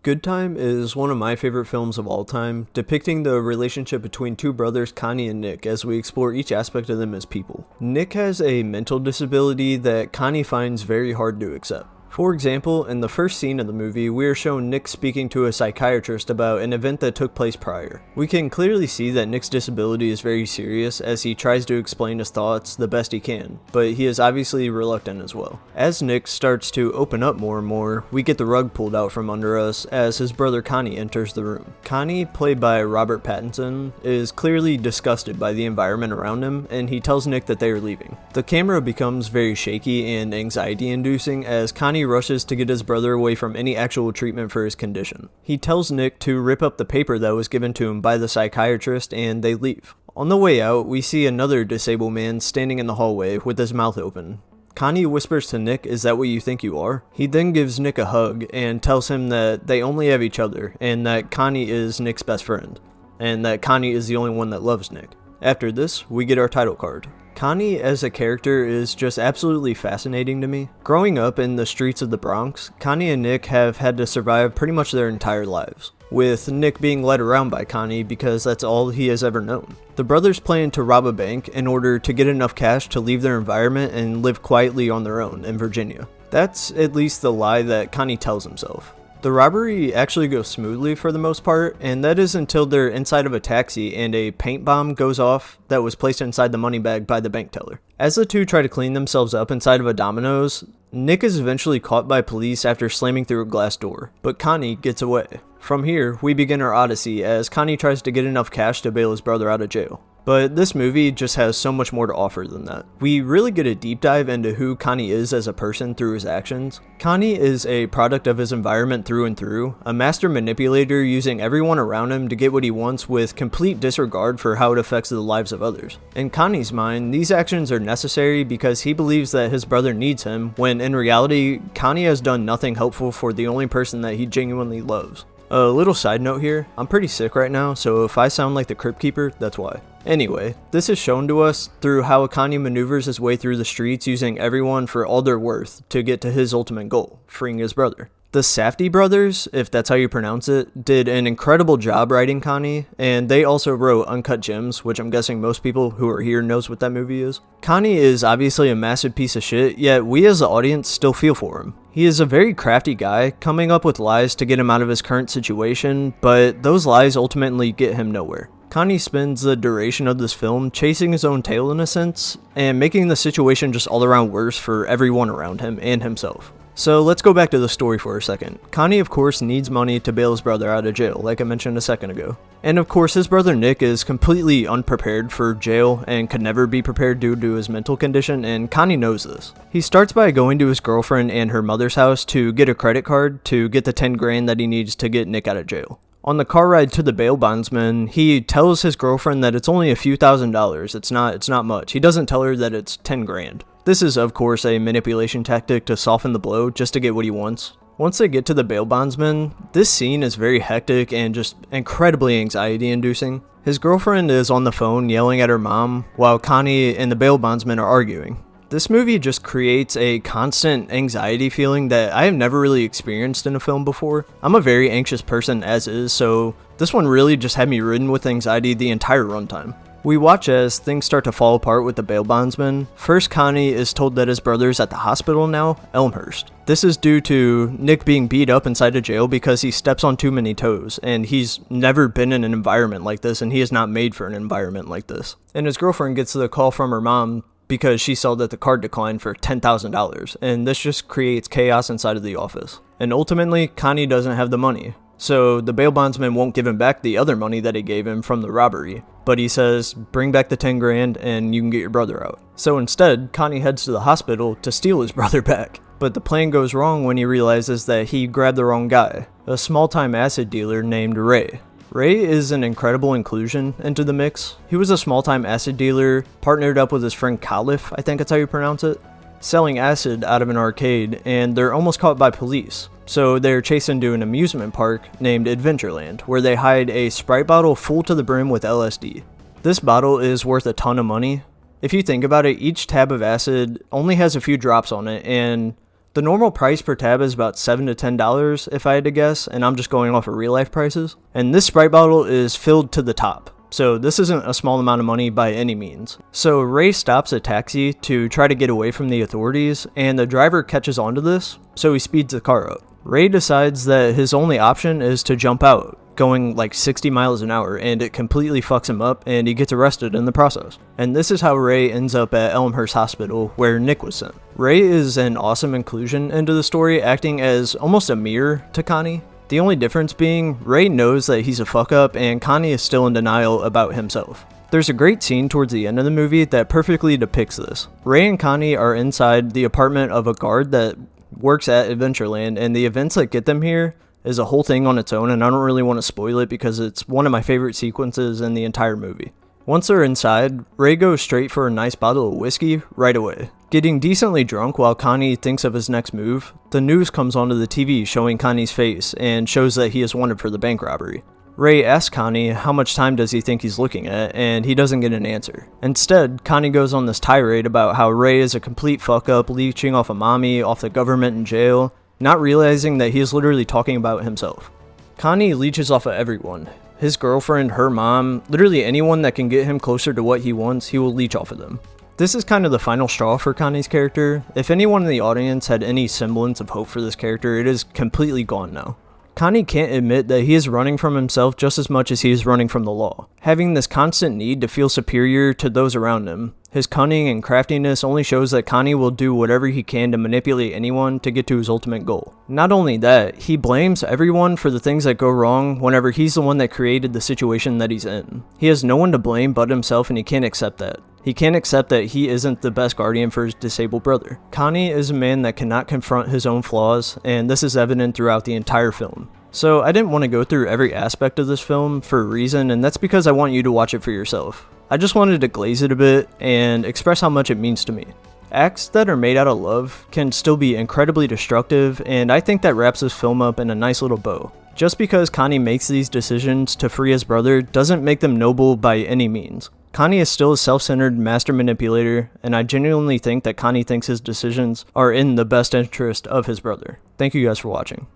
Good Time is one of my favorite films of all time, depicting the relationship between two brothers, Connie and Nick, as we explore each aspect of them as people. Nick has a mental disability that Connie finds very hard to accept. For example, in the first scene of the movie, we are shown Nick speaking to a psychiatrist about an event that took place prior. We can clearly see that Nick's disability is very serious as he tries to explain his thoughts the best he can, but he is obviously reluctant as well. As Nick starts to open up more and more, we get the rug pulled out from under us as his brother Connie enters the room. Connie, played by Robert Pattinson, is clearly disgusted by the environment around him, and he tells Nick that they are leaving. The camera becomes very shaky and anxiety-inducing as Connie rushes to get his brother away from any actual treatment for his condition. He tells Nick to rip up the paper that was given to him by the psychiatrist, and they leave. On the way out, we see another disabled man standing in the hallway with his mouth open. Connie whispers to Nick, "Is that what you think you are?" He then gives Nick a hug and tells him that they only have each other and that Connie is Nick's best friend, and that Connie is the only one that loves Nick. After this, we get our title card. Connie as a character is just absolutely fascinating to me. Growing up in the streets of the Bronx, Connie and Nick have had to survive pretty much their entire lives, with Nick being led around by Connie because that's all he has ever known. The brothers plan to rob a bank in order to get enough cash to leave their environment and live quietly on their own in Virginia. That's at least the lie that Connie tells himself. The robbery actually goes smoothly for the most part, and that is until they're inside of a taxi and a paint bomb goes off that was placed inside the money bag by the bank teller. As the two try to clean themselves up inside of a Domino's, Nick is eventually caught by police after slamming through a glass door, but Connie gets away. From here, we begin our odyssey as Connie tries to get enough cash to bail his brother out of jail. But this movie just has so much more to offer than that. We really get a deep dive into who Connie is as a person through his actions. Connie is a product of his environment through and through, a master manipulator using everyone around him to get what he wants with complete disregard for how it affects the lives of others. In Connie's mind, these actions are necessary because he believes that his brother needs him, when in reality, Connie has done nothing helpful for the only person that he genuinely loves. A little side note here, I'm pretty sick right now, so if I sound like the Crypt Keeper, that's why. Anyway, this is shown to us through how Connie maneuvers his way through the streets using everyone for all they're worth to get to his ultimate goal, freeing his brother. The Safdie brothers, if that's how you pronounce it, did an incredible job writing Connie, and they also wrote Uncut Gems, which I'm guessing most people who are here knows what that movie is. Connie is obviously a massive piece of shit, yet we as the audience still feel for him. He is a very crafty guy, coming up with lies to get him out of his current situation, but those lies ultimately get him nowhere. Connie spends the duration of this film chasing his own tail in a sense, and making the situation just all around worse for everyone around him and himself. So let's go back to the story for a second. Connie of course needs money to bail his brother out of jail, like I mentioned a second ago. And of course his brother Nick is completely unprepared for jail and could never be prepared due to his mental condition, and Connie knows this. He starts by going to his girlfriend and her mother's house to get a credit card to get the 10 grand that he needs to get Nick out of jail. On the car ride to the bail bondsman, he tells his girlfriend that it's only a few $1,000s, it's not much. He doesn't tell her that it's 10 grand. This is of course a manipulation tactic to soften the blow just to get what he wants. Once they get to the bail bondsman, this scene is very hectic and just incredibly anxiety inducing. His girlfriend is on the phone yelling at her mom while Connie and the bail bondsman are arguing. This movie just creates a constant anxiety feeling that I have never really experienced in a film before. I'm a very anxious person as is, so this one really just had me ridden with anxiety the entire runtime. We watch as things start to fall apart with the bail bondsman. First, Connie is told that his brother's at the hospital now, Elmhurst. This is due to Nick being beat up inside a jail because he steps on too many toes, and he's never been in an environment like this, and he is not made for an environment like this. And his girlfriend gets the call from her mom because she saw that the card declined for $10,000, and this just creates chaos inside of the office. And ultimately, Connie doesn't have the money. So the bail bondsman won't give him back the other money that he gave him from the robbery, but he says, bring back the 10 grand and you can get your brother out. So instead, Connie heads to the hospital to steal his brother back. But the plan goes wrong when he realizes that he grabbed the wrong guy, a small-time acid dealer named Ray. Ray is an incredible inclusion into the mix. He was a small-time acid dealer, partnered up with his friend Khalif, I think that's how you pronounce it, selling acid out of an arcade, and they're almost caught by police. So they're chased into an amusement park named Adventureland, where they hide a Sprite bottle full to the brim with LSD. This bottle is worth a ton of money. If you think about it, each tab of acid only has a few drops on it, and The normal price per tab is about $7 to $10 if I had to guess, and I'm just going off of real life prices. And this Sprite bottle is filled to the top, so this isn't a small amount of money by any means. So Ray stops a taxi to try to get away from the authorities, and the driver catches onto this, so he speeds the car up. Ray decides that his only option is to jump out, going like 60 miles an hour, and it completely fucks him up and he gets arrested in the process. And this is how Ray ends up at Elmhurst Hospital, where Nick was sent. Ray is an awesome inclusion into the story, acting as almost a mirror to Connie. The only difference being, Ray knows that he's a fuck up and Connie is still in denial about himself. There's a great scene towards the end of the movie that perfectly depicts this. Ray and Connie are inside the apartment of a guard that works at Adventureland, and the events that get them here is a whole thing on its own, and I don't really want to spoil it because it's one of my favorite sequences in the entire movie. Once they're inside, Ray goes straight for a nice bottle of whiskey right away. Getting decently drunk while Connie thinks of his next move, the news comes onto the TV showing Connie's face and shows that he is wanted for the bank robbery. Ray asks Connie how much time does he think he's looking at, and he doesn't get an answer. Instead, Connie goes on this tirade about how Ray is a complete fuck up, leeching off of mommy, off the government in jail, not realizing that he is literally talking about himself. Connie leeches off of everyone. His girlfriend, her mom, literally anyone that can get him closer to what he wants, he will leech off of them. This is kind of the final straw for Connie's character. If anyone in the audience had any semblance of hope for this character, it is completely gone now. Connie can't admit that he is running from himself just as much as he is running from the law, having this constant need to feel superior to those around him. His cunning and craftiness only shows that Connie will do whatever he can to manipulate anyone to get to his ultimate goal. Not only that, he blames everyone for the things that go wrong whenever he's the one that created the situation that he's in. He has no one to blame but himself, and he can't accept that. He can't accept that he isn't the best guardian for his disabled brother. Connie is a man that cannot confront his own flaws, and this is evident throughout the entire film. So I didn't want to go through every aspect of this film for a reason, and that's because I want you to watch it for yourself. I just wanted to glaze it a bit and express how much it means to me. Acts that are made out of love can still be incredibly destructive, and I think that wraps this film up in a nice little bow. Just because Connie makes these decisions to free his brother doesn't make them noble by any means. Connie is still a self-centered master manipulator, and I genuinely think that Connie thinks his decisions are in the best interest of his brother. Thank you guys for watching.